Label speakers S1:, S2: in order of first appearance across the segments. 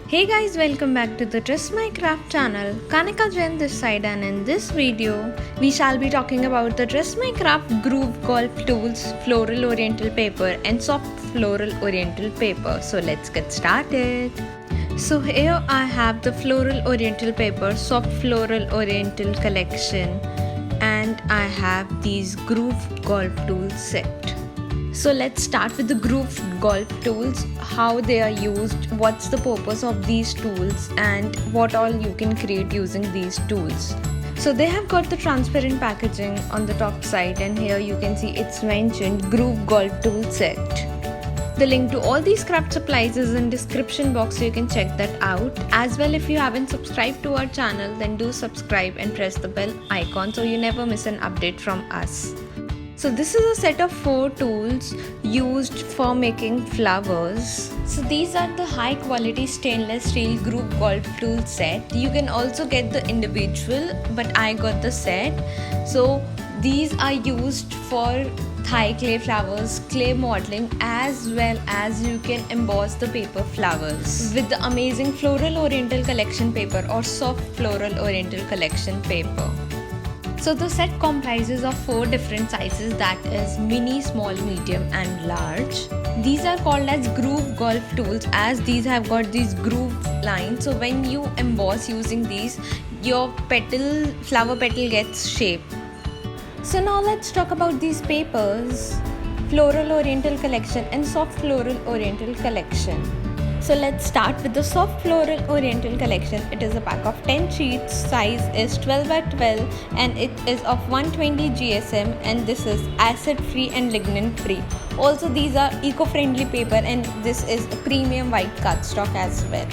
S1: Hey guys, welcome back to the Dress My Craft channel. Kanika Jain this side, and in this video we shall be talking about the Dress My Craft Groove Golf Tools, Floral Oriental Paper and Soft Floral Oriental Paper. So let's get started. So here I have the Floral Oriental Paper, Soft Floral Oriental collection, and I have these Groove Golf Tools set. So let's start with the groove golf tools, how they are used, what's the purpose of these tools, and what all you can create using these tools. So they have got the transparent packaging on the top side, and here you can see it's mentioned groove golf tool set. The link to all these craft supplies is in description box, so you can check that out. As well, if you haven't subscribed to our channel, then do subscribe and press the bell icon so you never miss an update from us. So this is a set of 4 tools used for making flowers. So these are the high quality stainless steel groove golf tool set. You can also get the individual, but I got the set. So these are used for Thai clay flowers, clay modeling, as well as you can emboss the paper flowers with the amazing Floral Oriental collection paper or Soft Floral Oriental collection paper. So the set comprises of 4 different sizes, that is mini, small, medium and large. These are called as groove golf tools as these have got these groove lines. So when you emboss using these, your flower petal gets shape. So now let's talk about these papers, Floral Oriental collection and Soft Floral Oriental collection. So let's start with the Soft Floral Oriental collection. It is a pack of 10 sheets, size is 12 by 12 and it is of 120 GSM, and this is acid free and lignin free. Also these are eco-friendly paper, and this is a premium white cardstock as well.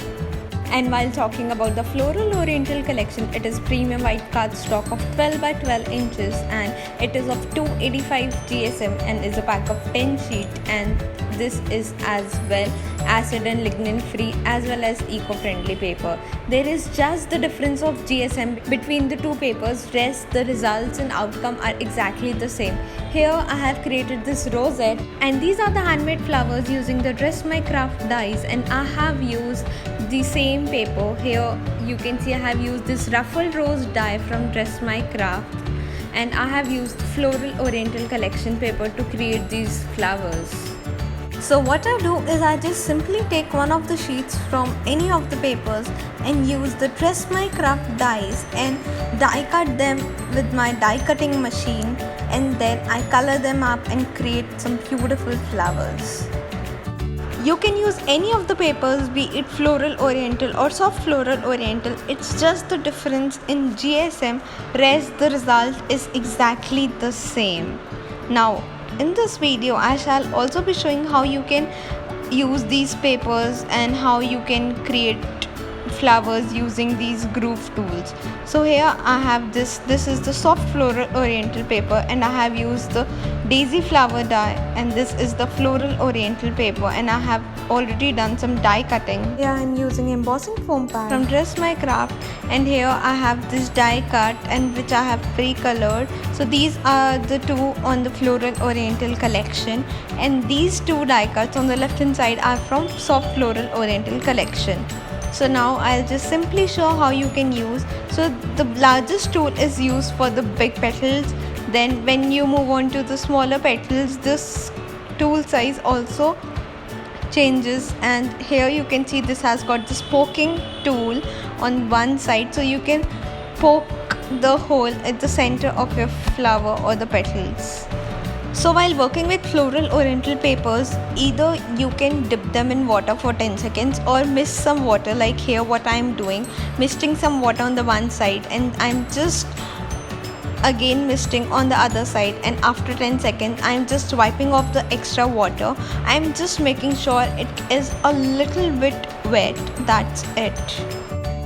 S1: And while talking about the Floral Oriental collection, it is premium white cardstock of 12 by 12 inches and it is of 285 GSM and is a pack of 10 sheet, and this is as well acid and lignin free as well as eco-friendly paper. There is just the difference of GSM between the two papers, rest the results and outcome are exactly the same. Here I have created this rosette, and these are the handmade flowers using the Dress My Craft dies, and I have used the same paper. Here you can see I have used this ruffled rose die from Dress My Craft, and I have used Floral Oriental collection paper to create these flowers. So what I do is I just simply take one of the sheets from any of the papers and use the Dress My Craft dies and die cut them with my die cutting machine, and then I color them up and create some beautiful flowers. You can use any of the papers, be it Floral Oriental or Soft Floral Oriental. It's just the difference in GSM, rest the result is exactly the same. Now in this video I shall also be showing how you can use these papers and how you can create flowers using these groove tools. So here I have this is the Soft Floral Oriental paper, and I have used the daisy flower die, and this is the Floral Oriental paper, and I have already done some die cutting. Here I am using embossing foam pad from Dress My Craft, and here I have this die cut and which I have pre-colored. So these are the 2 on the Floral Oriental collection, and these 2 die cuts on the left hand side are from Soft Floral Oriental collection. So now I'll just simply show how you can use. So the largest tool is used for the big petals. Then when you move on to the smaller petals, this tool size also changes, and here you can see this has got this poking tool on one side, so you can poke the hole at the center of your flower or the petals. So while working with Floral Oriental papers, either you can dip them in water for 10 seconds or mist some water, like here what I am doing, misting some water on the one side and I'm just again misting on the other side, and after 10 seconds I'm just wiping off the extra water. I'm just making sure it is a little bit wet, that's it.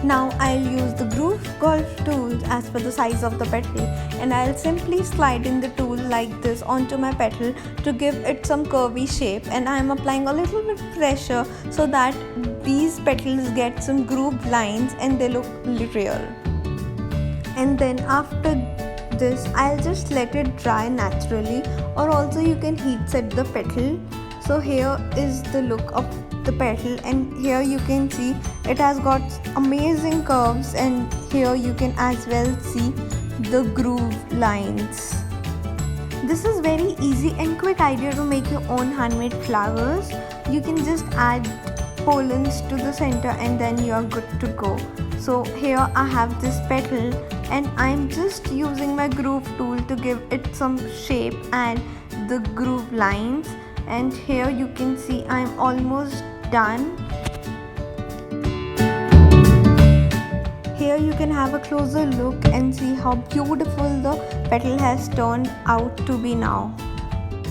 S1: Now I'll use the groove golf tools as per the size of the petal, and I'll simply slide in the tool like this onto my petal to give it some curvy shape, and I'm applying a little bit pressure so that these petals get some groove lines and they look real. And then after this I'll just let it dry naturally, or also you can heat set the petal. So here is the look of the petal, and here you can see It has got amazing curves, and here you can as well see the groove lines. This is very easy and quick idea to make your own handmade flowers. You can just add pollens to the center and then you are good to go. So here I have this petal and I'm just using my groove tool to give it some shape and the groove lines, and here you can see I'm almost done. Here you can have a closer look and see how beautiful the petal has turned out to be now.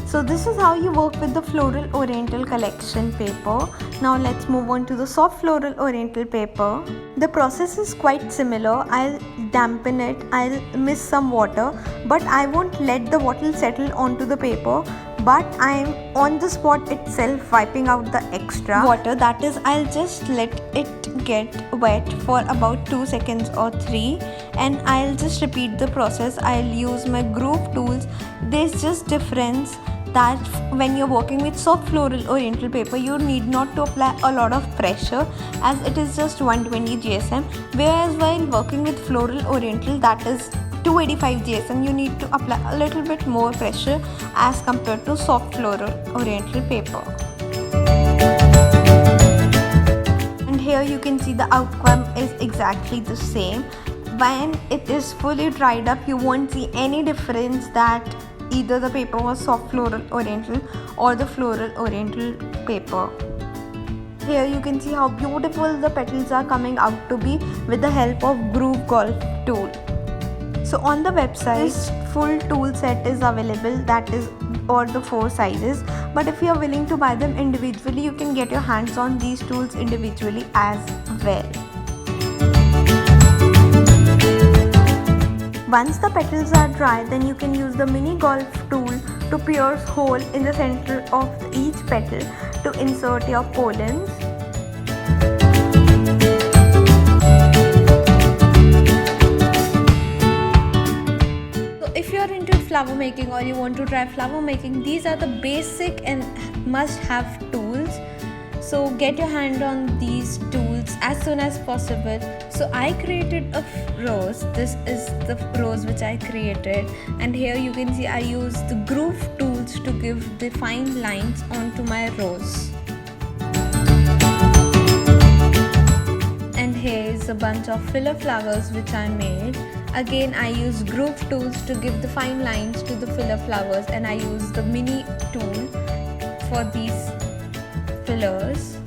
S1: So this is how you work with the Floral Oriental collection paper. Now let's move on to the soft Floral Oriental paper. The process is quite similar. I'll dampen it, I'll mix some water, but I won't let the water settle onto the paper, but I'm on the spot itself wiping out the extra water. That is, I'll just let it get wet for about 2 seconds or 3, and I'll just repeat the process. I'll use my groove tools. There's just difference that when you're working with soft Floral Oriental paper, you need not to apply a lot of pressure as it is just 120 GSM, whereas while working with Floral Oriental, that is 285 GSM, you need to apply a little bit more pressure as compared to soft Floral Oriental paper. And here you can see the outcome is exactly the same. When it is fully dried up, you won't see any difference that either the paper was soft Floral Oriental or the Floral Oriental paper. Here you can see how beautiful the petals are coming out to be with the help of groove golf tool. So on the website, this full tool set is available, that is all the 4 sizes, but if you are willing to buy them individually, you can get your hands on these tools individually as well. Once the petals are dry, then you can use the mini golf tool to pierce hole in the center of each petal to insert your pollens. So if you are into flower making or you want to try flower making, these are the basic and must-have tools. So get your hand on these tools as soon as possible. So I created a rose. This is the rose which I created, and here you can see I use the groove tools to give the fine lines onto my rose. And here is a bunch of filler flowers which I made. Again, I use groove tools to give the fine lines to the filler flowers, and I use the mini tool for these fillers.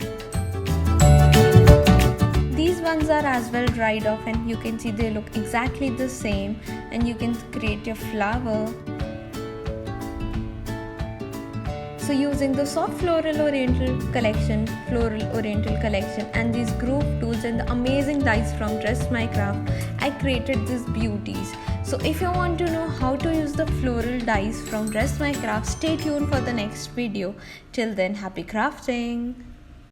S1: These ones are as well dried off, and you can see they look exactly the same, and you can create your flower. So using the soft Floral Oriental collection, and these groove tools and the amazing dies from Dress My Craft, I created these beauties. So if you want to know how to use the floral dies from Dress My Craft, stay tuned for the next video. Till then, happy crafting!